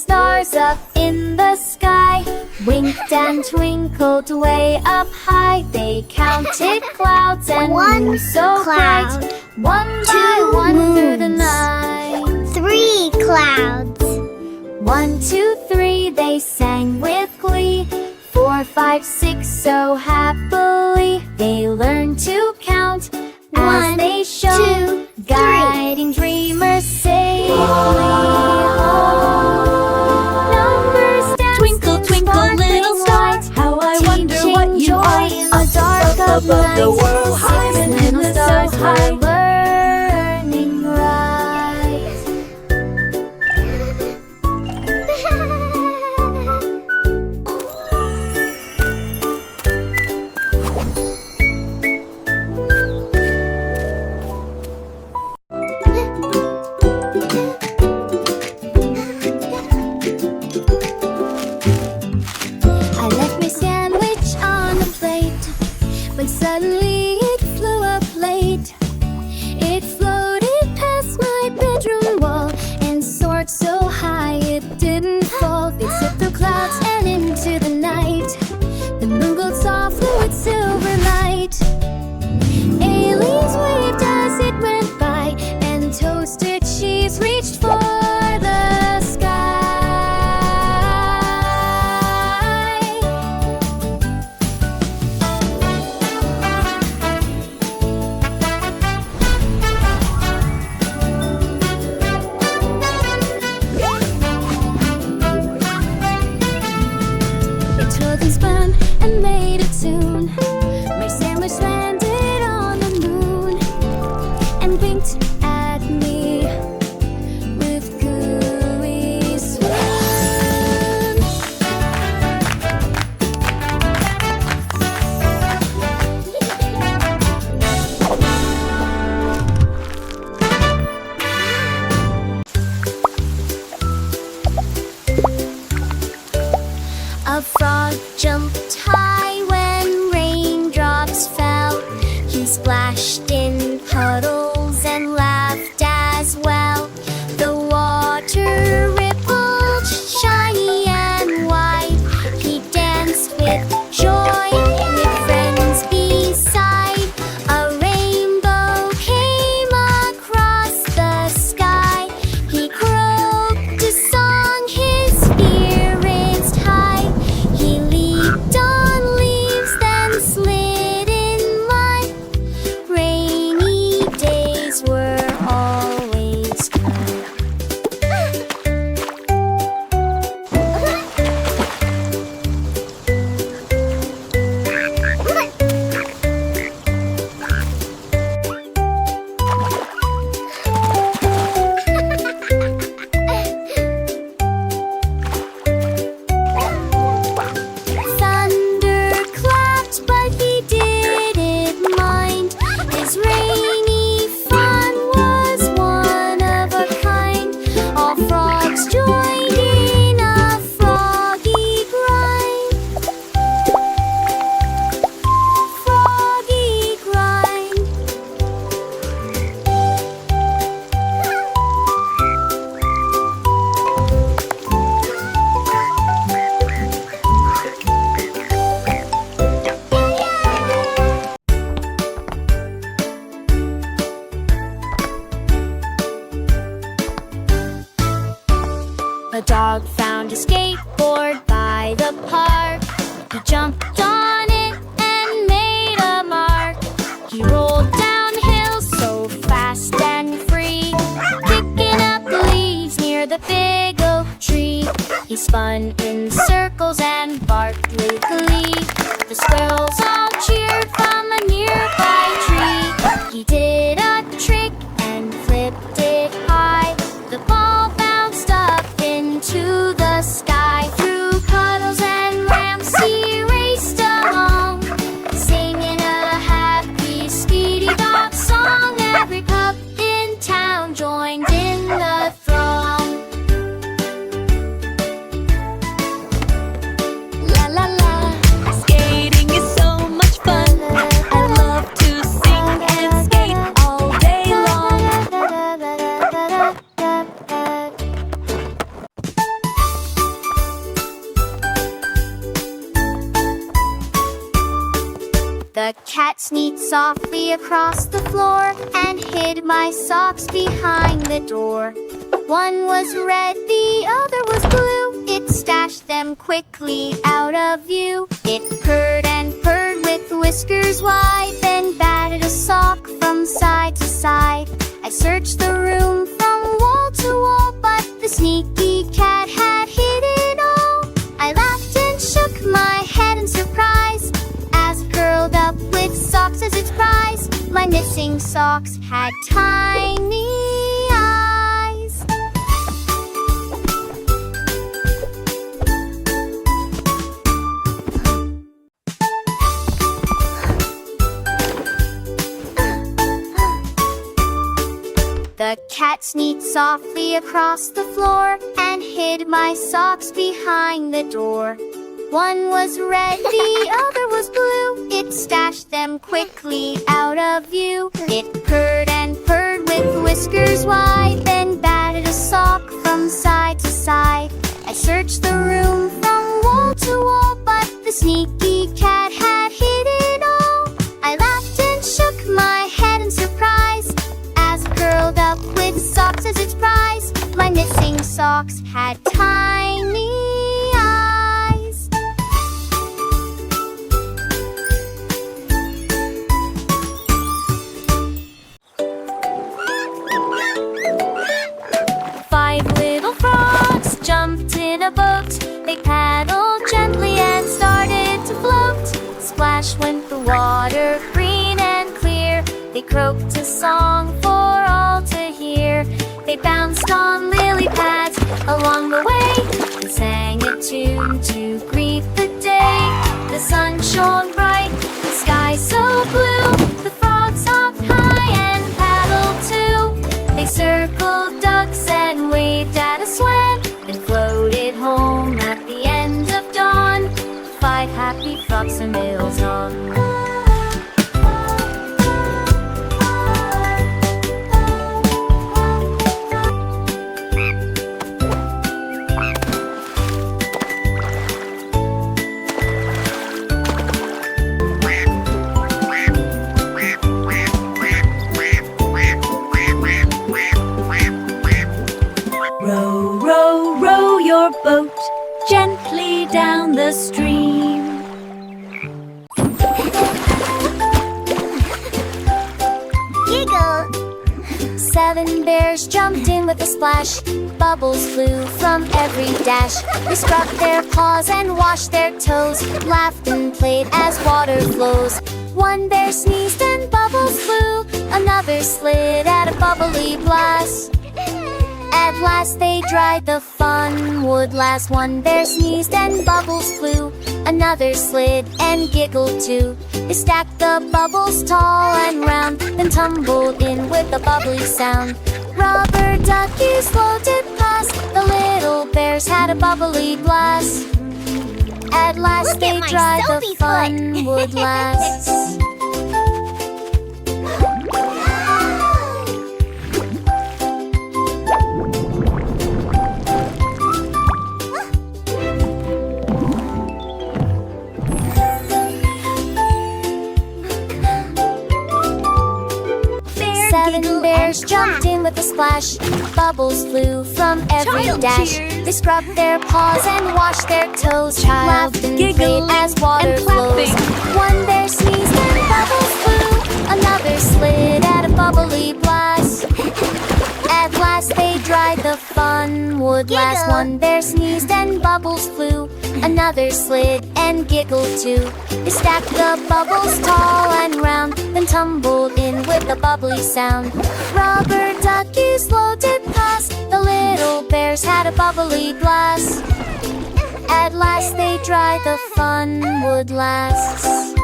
stars up in the sky winked and twinkled way up high. They counted clouds and moons so bright. 1 by 1 through the night. 3 clouds. 1, 2, 3, they sang with glee. 4, 5, 6, so happily. They learned to count as they shone, guiding dreamers safely home. Numbers dance, Twinkle, twinkle, little star, how I wonder what you are. In the dark of above the night, world, high 6 in little the stars so were high. learning right. I left my sandwich on the plate, but suddenly it flew up late. It floated past my bedroom wall and soared so high it didn't fall. It slipped through clouds and into the night. The moon glowed softly with silver light. Aliens waved as it went by, and toasted cheese reached for the sky. It twirled and spun and made a tune. My sandwich landed on the moon and winked at me with gooey swoon. A frog jumped high when raindrops fell. He splashed in puddles and laughed as well. The water rippled shiny and white. He danced with joy with friends beside. A rainbow came across the sky. He croaked a song, his spirits high. He leaped on leaves, then slid in mud. Rainy days were always good. Thunder clapped, but he didn't mind. His rainy fun was one of a kind. All frogs joined in a froggy grind. Froggy grind. A dog found a skateboard by the park. He jumped on it and made a mark. He rolled down hills so fast and free, picking up leaves near the big oak tree. He spun in circles and barked with glee. The squirrels all cheered from a nearby tree. He did a trick and flipped it high. The ball bounced up into the sky. Through puddles and ramps he raced along, singing a happy speedy dog song. Every pup in town joined in the throng. La la la. The cat sneaked softly across the floor and hid my socks behind the door. One was red, the other was blue. It stashed them quickly out of view. It purred and purred with whiskers wide, then batted a sock from side to side. I searched the room from wall to wall, but the sneaky cat had hid it all. I laughed and shook my head in surprise as it curled up with socks as its prize. My missing socks had tiny eyes. The cat sneaked softly across the floor and hid my socks behind the door. One was red, the other was blue. It stashed them quickly out of view. It purred and purred with whiskers wide, then batted a sock from side to side. I searched the room from wall to wall, but the sneaky cat had hid it all. I laughed and shook my head in surprise as it curled up with socks as its prize. My missing socks had tiny eyes. Five little frogs jumped in a boat. They paddled gently and started to float. Splash went the water, green and clear. They croaked a song for all to hear. They bounced on lily pads along the way and sang a tune to greet the day. The sun shone bright, the sky so blue. The frogs hopped high and paddled too. They circled ducks and waved at a swan, and floated home at the end of dawn. Five happy frogs sailed on. Row, row, row your boat gently down the stream. Giggle. Seven bears jumped in with a splash. Bubbles flew from every dash. They scrubbed their paws and washed their toes, laughed and played as water flows. One bear sneezed and bubbles flew. Another slid at a bubbly blast. At last they dried, the fun would last. One bear sneezed and bubbles flew. Another slid and giggled too. They stacked the bubbles tall and round, then tumbled in with a bubbly sound. Rubber duckies floated past. The little bears had a bubbly blast. At last Look they at my dried, the selfie fun foot. would last. Seven bears jumped in with a splash. Bubbles flew from every Child dash. cheers. They scrubbed their paws and washed their toes, Child laughed and giggling played as water and flows. clapping. One bear sneezed and bubbles flew. Another slid at a bubbly blast. At last they dried, the fun would last. Giggle. One bear sneezed and bubbles flew. Another slid and giggled too. They stacked the bubbles tall and round, then tumbled in with a bubbly sound. Rubber duckies floated past. The little bears had a bubbly blast. At last they dried, the fun would last.